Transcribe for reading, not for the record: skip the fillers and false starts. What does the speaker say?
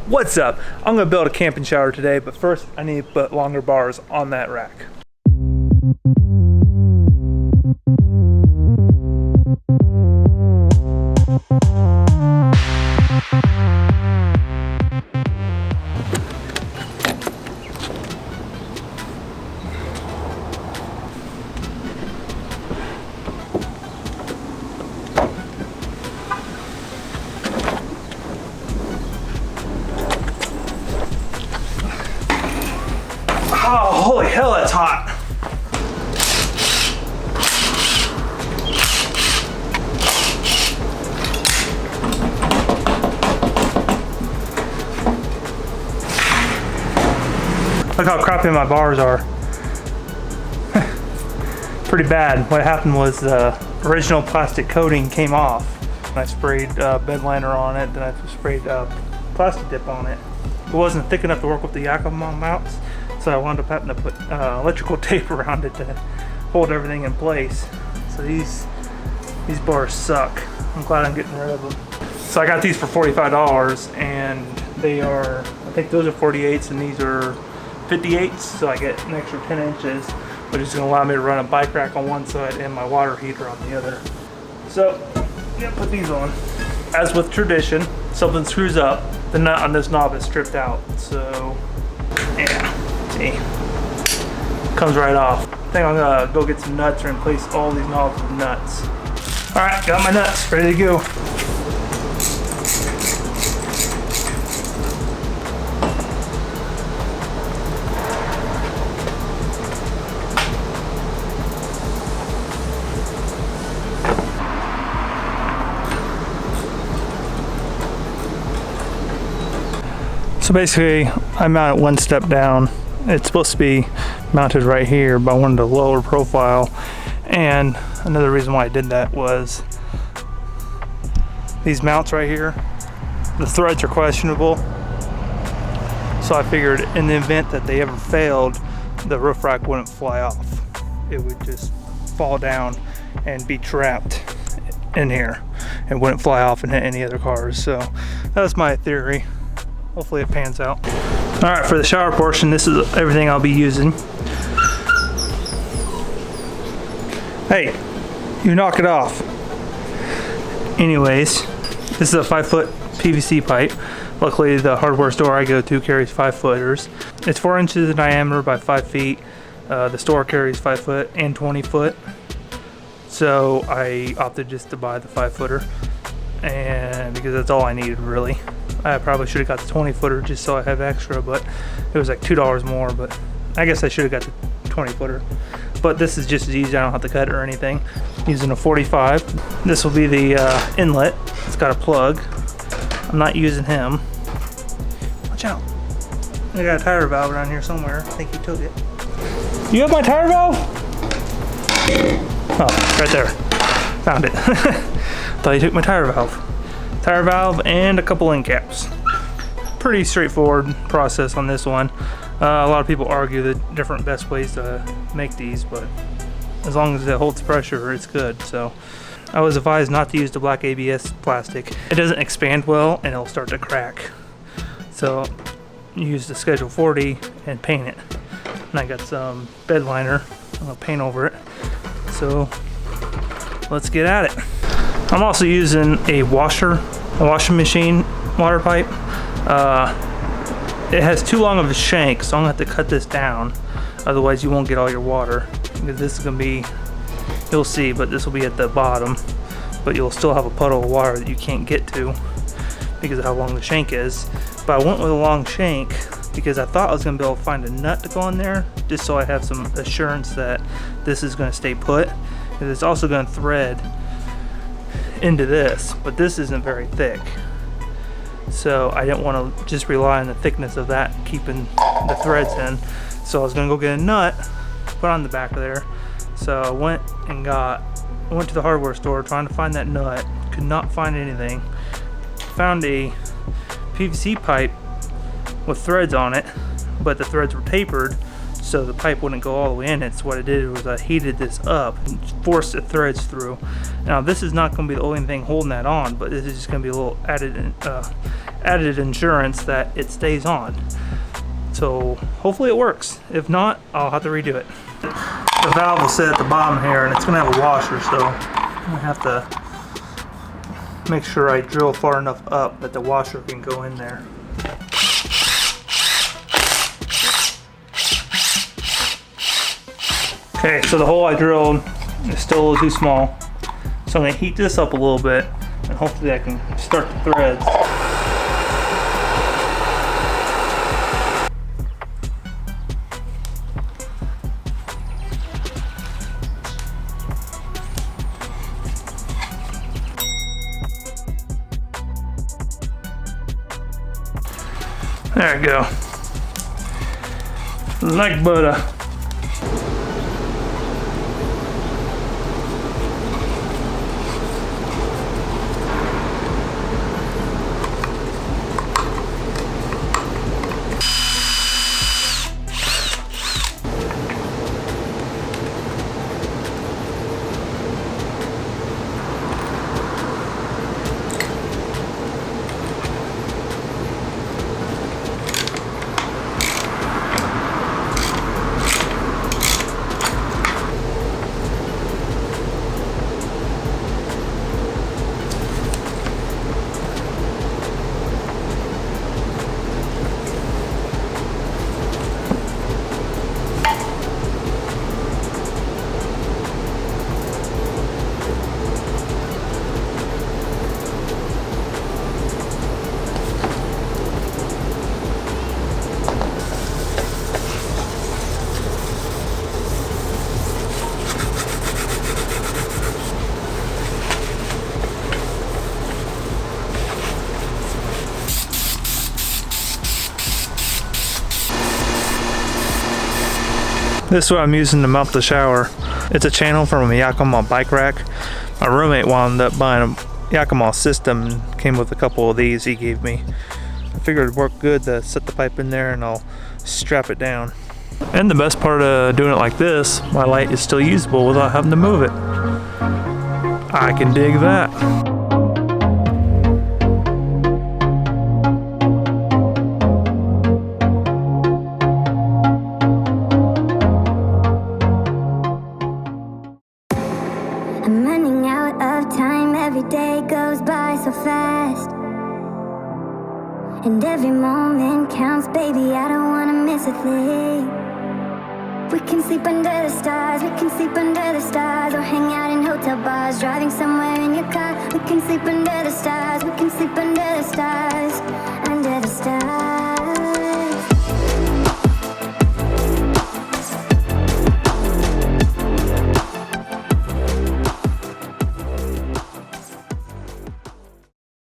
What's up? I'm gonna build a camping shower today, but first I need to put longer bars on that rack. Oh, holy hell, that's hot. Look how crappy my bars are. Pretty bad. What happened was the original plastic coating came off. I sprayed bed liner on it, then I sprayed plastic dip on it. It wasn't thick enough to work with the Yakima mounts, so I wound up having to put electrical tape around it to hold everything in place. So these bars suck. I'm glad I'm getting rid of them. So I got these for $45, and they are, I think those are 48s and these are 58s, so I get an extra 10 inches, which is going to allow me to run a bike rack on one side and my water heater on the other. So yeah, put these on. As with tradition, something screws up, the nut on this knob is stripped out. So yeah, see, comes right off. I think I'm gonna go get some nuts or replace all these knobs with nuts. All right, got my nuts ready to go. So basically, I mount it one step down. It's supposed to be mounted right here, but I wanted a lower profile. And another reason why I did that was these mounts right here, the threads are questionable. So I figured in the event that they ever failed, the roof rack wouldn't fly off. It would just fall down and be trapped in here. It wouldn't fly off and hit any other cars. So that was my theory. Hopefully it pans out. All right, for the shower portion, this is everything I'll be using. Hey, you knock it off. Anyways, this is a 5-foot PVC pipe. Luckily, the hardware store I go to carries 5-footers. It's 4 inches in diameter by 5 feet. The store carries 5 foot and 20 foot. So I opted just to buy the 5-footer, and because that's all I needed really. I probably should have got the 20-footer just so I have extra, but it was like $2 more, but I guess I should have got the 20-footer. But this is just as easy, I don't have to cut it or anything. Using a 45. This will be the inlet. It's got a plug. I'm not using him. Watch out. I got a tire valve around here somewhere. I think he took it. You have my tire valve? Oh, right there. Found it. Thought he took my tire valve. Tire valve and a couple end caps. Pretty straightforward process on this one. A lot of people argue the different best ways to make these, but as long as it holds pressure, it's good. So I was advised not to use the black ABS plastic. It doesn't expand well and it'll start to crack. So use the Schedule 40 and paint it. And I got some bed liner. I'm gonna paint over it. So let's get at it. I'm also using a washing machine water pipe. It has too long of a shank, so I'm gonna have to cut this down. Otherwise you won't get all your water. Because this is gonna be, you'll see, but this will be at the bottom. But you'll still have a puddle of water that you can't get to because of how long the shank is. But I went with a long shank because I thought I was gonna be able to find a nut to go in there, just so I have some assurance that this is gonna stay put. Because it's also gonna thread into this, but this isn't very thick, so I didn't want to just rely on the thickness of that keeping the threads in. So I was gonna go get a nut, put on the back of there. So I went to the hardware store trying to find that nut, could not find anything. Found a PVC pipe with threads on it, but the threads were tapered, so the pipe wouldn't go all the way in it. So what I did was I heated this up and forced the threads through. Now this is not going to be the only thing holding that on, but this is just going to be a little added insurance that it stays on. So hopefully it works. If not, I'll have to redo it. The valve will sit at the bottom here, and it's gonna have a washer, so I'm gonna have to make sure I drill far enough up that the washer can go in there. Okay, so the hole I drilled is still a little too small. So I'm gonna heat this up a little bit, and hopefully I can start the threads. There we go. Like butter. This is what I'm using to mount the shower. It's a channel from a Yakima bike rack. My roommate wound up buying a Yakima system and came with a couple of these he gave me. I figured it'd work good to set the pipe in there and I'll strap it down. And the best part of doing it like this, my light is still usable without having to move it. I can dig that. I'm running out of time, every day goes by so fast. And every moment counts, baby, I don't wanna miss a thing. We can sleep under the stars, we can sleep under the stars, or hang out in hotel bars, driving somewhere in your car. We can sleep under the stars, we can sleep under the stars.